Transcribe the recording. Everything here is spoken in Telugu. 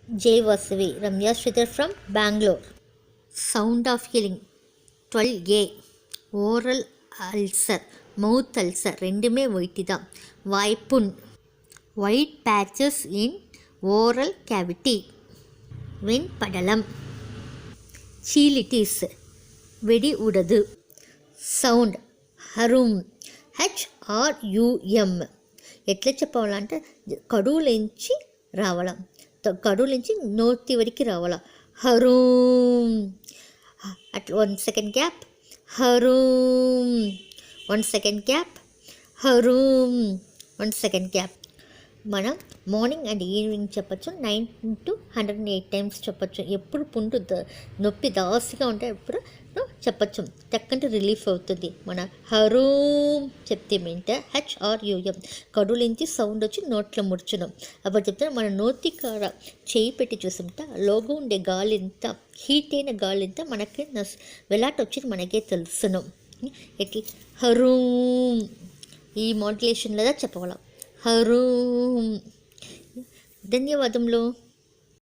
Jay Vasavi, Ramya Sridhar from Bangalore. Sound of healing. 12A. Oral ulcer, mouth ulcer ரெண்டுமே ஒயிட்டு தான். வாய்ப்புண், white patches in oral cavity. வெண்படலம், చీలిటిస్, వెడి ఉడదు. సౌండ్ హరుమ్, HRUM. ఎట్లా చెప్పాలంటే కడువులోంచి రావాల, కడువులోంచి నోటి వరకు రావాల. హరూమ్. At 1 second gap. హరూమ్. 1 second గ్యాప్. హరూమ్. 1 second గ్యాప్. మనం మార్నింగ్ అండ్ ఈవినింగ్ చెప్పచ్చు. 9 to 108 times చెప్పచ్చు. ఎప్పుడు పుండు నొప్పి దాసిగా ఉంటే ఎప్పుడు చెప్పచ్చు, టక్కంటే రిలీఫ్ అవుతుంది. మన హరూమ్ చెప్తే ఏంటంటే HRUM, కడుపులోంచి సౌండ్ వచ్చి నోట్లో ముడుచున్నాం. అప్పుడు చెప్తే మన నోటి కాడ చేయి పెట్టి చూసుంటే లోగా ఉండే గాలి ఎంత, హీట్ అయిన గాలి ఎంత మనకి వెలాట వచ్చింది మనకే తెలుస్తున్నాం. ఎట్లా హరూమ్ ఈ మాడ్యులేషన్లో చెప్పగలం. హరూమ్. ధన్యవాదములు.